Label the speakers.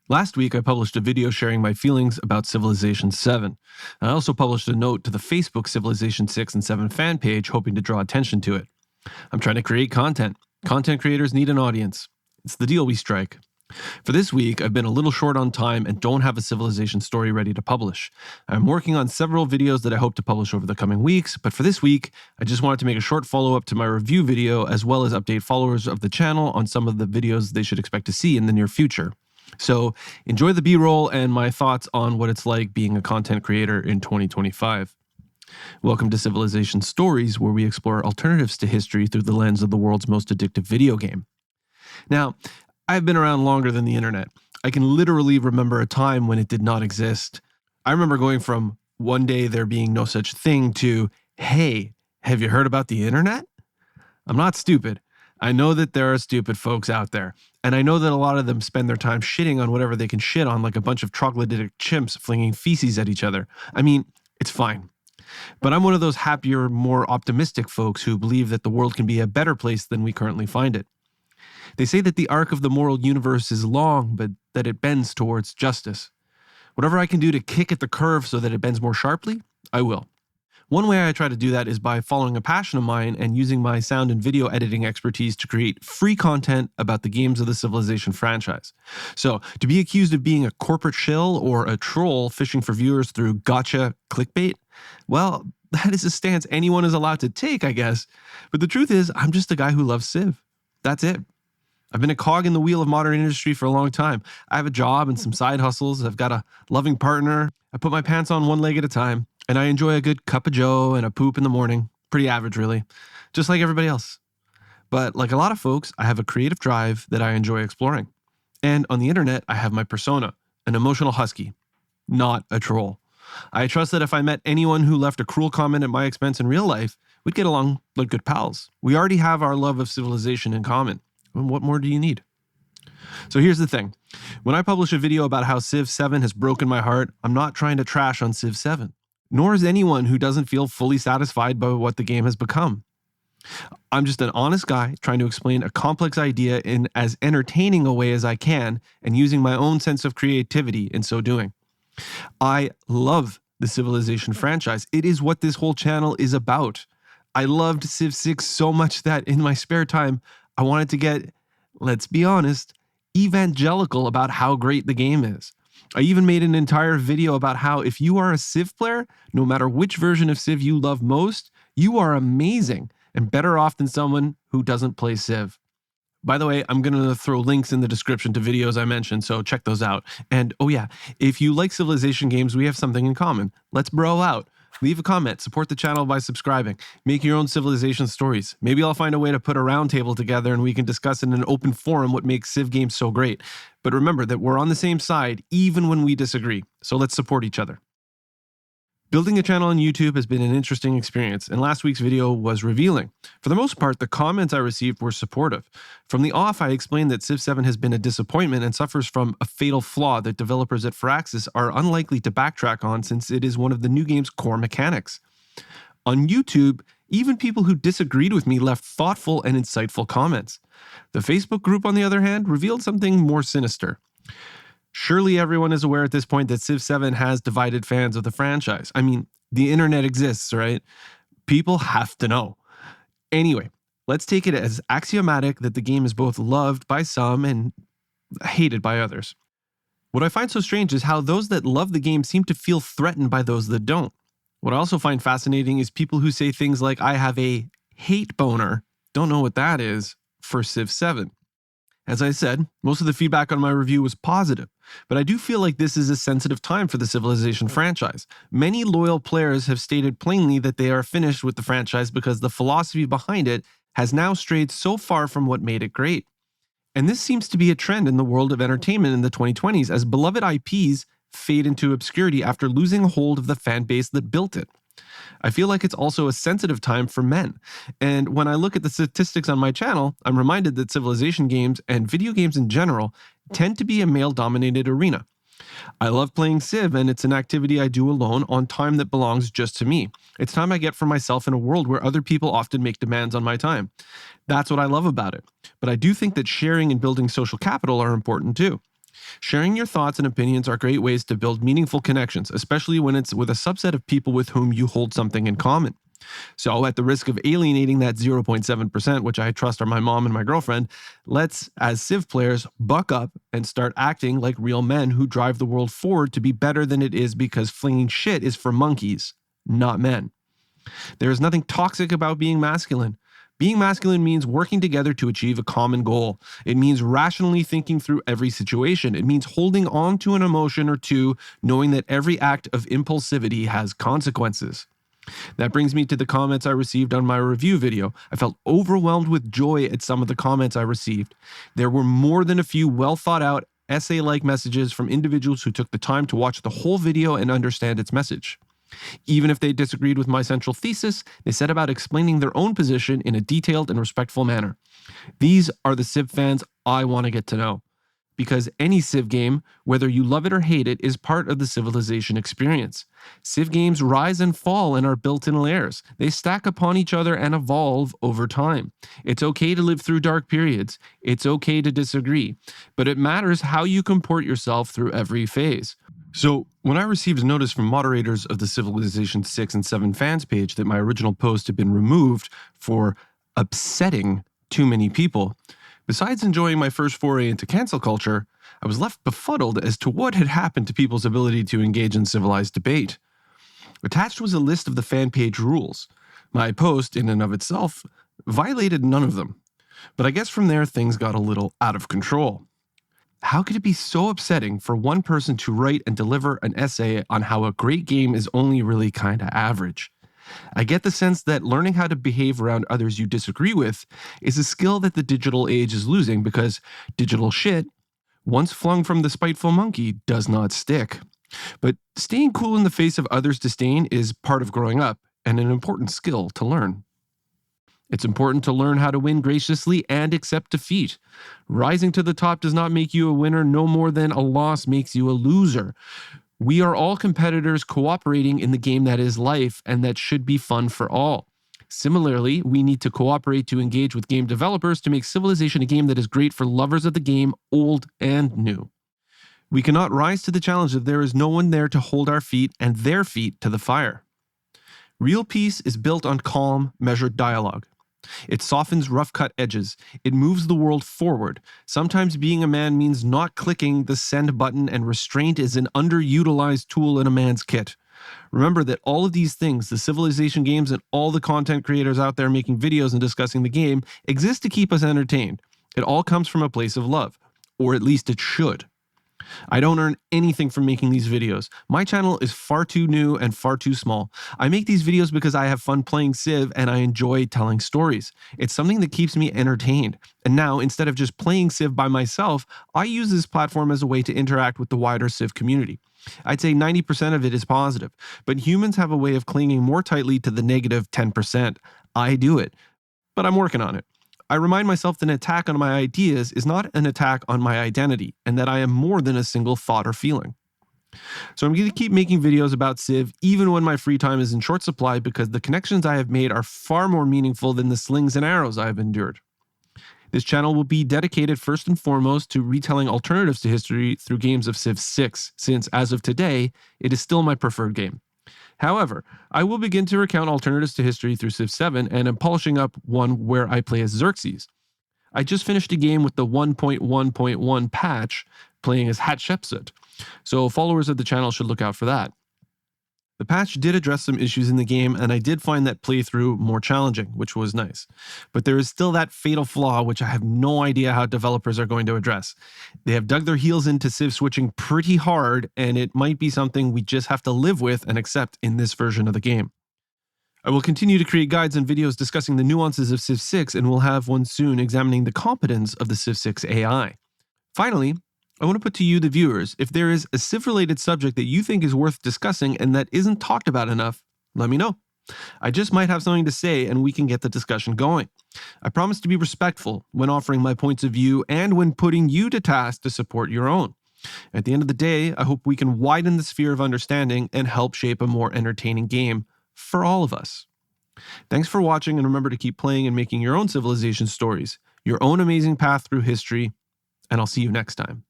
Speaker 1: Last week, I published a video sharing my feelings about Civilization VII. I also published a note to the Facebook Civilization 6 and 7 fan page, hoping to draw attention to it. I'm trying to create content. Content creators need an audience. It's the deal we strike. For this week, I've been a little short on time and don't have a Civilization story ready to publish. I'm working on several videos that I hope to publish over the coming weeks, but for this week, I just wanted to make a short follow-up to my review video, as well as update followers of the channel on some of the videos they should expect to see in the near future. So enjoy the B-roll and my thoughts on what it's like being a content creator in 2025. Welcome to Civilization Stories, where we explore alternatives to history through the lens of the world's most addictive video game. Now, I've been around longer than the internet. I can literally remember a time when it did not exist. I remember going from one day there being no such thing to, hey, have you heard about the internet? I'm not stupid. I know that there are stupid folks out there, and I know that a lot of them spend their time shitting on whatever they can shit on, like a bunch of troglodytic chimps flinging feces at each other. I mean, it's fine. But I'm one of those happier, more optimistic folks who believe that the world can be a better place than we currently find it. They say that the arc of the moral universe is long, but that it bends towards justice. Whatever I can do to kick at the curve so that it bends more sharply, I will. One way I try to do that is by following a passion of mine and using my sound and video editing expertise to create free content about the games of the Civilization franchise. So, to be accused of being a corporate shill or a troll fishing for viewers through gotcha clickbait, well, that is a stance anyone is allowed to take, I guess. But the truth is, I'm just a guy who loves Civ. That's it. I've been a cog in the wheel of modern industry for a long time. I have a job and some side hustles. I've got a loving partner. I put my pants on one leg at a time. And I enjoy a good cup of joe and a poop in the morning. Pretty average, really. Just like everybody else. But like a lot of folks, I have a creative drive that I enjoy exploring. And on the internet, I have my persona, an emotional husky, not a troll. I trust that if I met anyone who left a cruel comment at my expense in real life, we'd get along like good pals. We already have our love of civilization in common. And what more do you need? So here's the thing. When I publish a video about how Civ 7 has broken my heart, I'm not trying to trash on Civ 7. Nor is anyone who doesn't feel fully satisfied by what the game has become. I'm just an honest guy trying to explain a complex idea in as entertaining a way as I can and using my own sense of creativity in so doing. I love the Civilization franchise. It is what this whole channel is about. I loved Civ 6 so much that in my spare time, I wanted to get, let's be honest, evangelical about how great the game is. I even made an entire video about how if you are a Civ player, no matter which version of Civ you love most, you are amazing and better off than someone who doesn't play Civ. By the way, I'm going to throw links in the description to videos I mentioned, so check those out. And oh yeah, if you like Civilization games, we have something in common. Let's bro out. Leave a comment, support the channel by subscribing, make your own Civilization stories. Maybe I'll find a way to put a roundtable together and we can discuss in an open forum what makes Civ games so great. But remember that we're on the same side even when we disagree, so let's support each other. Building a channel on YouTube has been an interesting experience, and last week's video was revealing. For the most part, the comments I received were supportive. From the off, I explained that Civ 7 has been a disappointment and suffers from a fatal flaw that developers at Firaxis are unlikely to backtrack on since it is one of the new game's core mechanics. On YouTube, even people who disagreed with me left thoughtful and insightful comments. The Facebook group, on the other hand, revealed something more sinister. Surely everyone is aware at this point that Civ 7 has divided fans of the franchise. I mean, the internet exists, right? People have to know. Anyway, let's take it as axiomatic that the game is both loved by some and hated by others. What I find so strange is how those that love the game seem to feel threatened by those that don't. What I also find fascinating is people who say things like, I have a hate boner, don't know what that is, for Civ 7. As I said, most of the feedback on my review was positive, but I do feel like this is a sensitive time for the Civilization franchise. Many loyal players have stated plainly that they are finished with the franchise because the philosophy behind it has now strayed so far from what made it great. And this seems to be a trend in the world of entertainment in the 2020s as beloved IPs fade into obscurity after losing hold of the fan base that built it. I feel like it's also a sensitive time for men. And when I look at the statistics on my channel, I'm reminded that Civilization games and video games in general tend to be a male-dominated arena. I love playing Civ, and it's an activity I do alone on time that belongs just to me. It's time I get for myself in a world where other people often make demands on my time. That's what I love about it. But I do think that sharing and building social capital are important too. Sharing your thoughts and opinions are great ways to build meaningful connections, especially when it's with a subset of people with whom you hold something in common. So, at the risk of alienating that 0.7%, which I trust are my mom and my girlfriend, let's, as Civ players, buck up and start acting like real men who drive the world forward to be better than it is, because flinging shit is for monkeys, not men. There is nothing toxic about being masculine. Being masculine means working together to achieve a common goal. It means rationally thinking through every situation. It means holding on to an emotion or two, knowing that every act of impulsivity has consequences. That brings me to the comments I received on my review video. I felt overwhelmed with joy at some of the comments I received. There were more than a few well thought out essay-like messages from individuals who took the time to watch the whole video and understand its message. Even if they disagreed with my central thesis, they set about explaining their own position in a detailed and respectful manner. These are the Civ fans I want to get to know. Because any Civ game, whether you love it or hate it, is part of the Civilization experience. Civ games rise and fall and are built in layers. They stack upon each other and evolve over time. It's okay to live through dark periods. It's okay to disagree. But it matters how you comport yourself through every phase. So, when I received notice from moderators of the Civilization 6 and 7 fans page that my original post had been removed for upsetting too many people, besides enjoying my first foray into cancel culture, I was left befuddled as to what had happened to people's ability to engage in civilized debate. Attached was a list of the fan page rules. My post, in and of itself, violated none of them. But I guess from there things got a little out of control. How could it be so upsetting for one person to write and deliver an essay on how a great game is only really kinda average? I get the sense that learning how to behave around others you disagree with is a skill that the digital age is losing, because digital shit, once flung from the spiteful monkey, does not stick. But staying cool in the face of others' disdain is part of growing up and an important skill to learn. It's important to learn how to win graciously and accept defeat. Rising to the top does not make you a winner no more than a loss makes you a loser. We are all competitors cooperating in the game that is life, and that should be fun for all. Similarly, we need to cooperate to engage with game developers to make Civilization a game that is great for lovers of the game, old and new. We cannot rise to the challenge if there is no one there to hold our feet and their feet to the fire. Real peace is built on calm, measured dialogue. It softens rough-cut edges. It moves the world forward. Sometimes being a man means not clicking the send button, and restraint is an underutilized tool in a man's kit. Remember that all of these things, the Civilization games and all the content creators out there making videos and discussing the game, exist to keep us entertained. It all comes from a place of love. Or at least it should. I don't earn anything from making these videos. My channel is far too new and far too small. I make these videos because I have fun playing Civ and I enjoy telling stories. It's something that keeps me entertained. And now, instead of just playing Civ by myself, I use this platform as a way to interact with the wider Civ community. I'd say 90% of it is positive, but humans have a way of clinging more tightly to the negative 10%. I do it, but I'm working on it. I remind myself that an attack on my ideas is not an attack on my identity, and that I am more than a single thought or feeling. So I'm going to keep making videos about Civ even when my free time is in short supply, because the connections I have made are far more meaningful than the slings and arrows I have endured. This channel will be dedicated first and foremost to retelling alternatives to history through games of Civ 6, since as of today, it is still my preferred game. However, I will begin to recount alternatives to history through Civ 7, and am polishing up one where I play as Xerxes. I just finished a game with the 1.1.1 patch playing as Hatshepsut, so followers of the channel should look out for that. The patch did address some issues in the game, and I did find that playthrough more challenging, which was nice. But there is still that fatal flaw which I have no idea how developers are going to address. They have dug their heels into Civ switching pretty hard, and it might be something we just have to live with and accept in this version of the game. I will continue to create guides and videos discussing the nuances of Civ 6, and we'll have one soon examining the competence of the Civ 6 AI. Finally, I want to put to you, the viewers, if there is a Civ-related subject that you think is worth discussing and that isn't talked about enough, let me know. I just might have something to say and we can get the discussion going. I promise to be respectful when offering my points of view and when putting you to task to support your own. At the end of the day, I hope we can widen the sphere of understanding and help shape a more entertaining game for all of us. Thanks for watching, and remember to keep playing and making your own Civilization stories, your own amazing path through history, and I'll see you next time.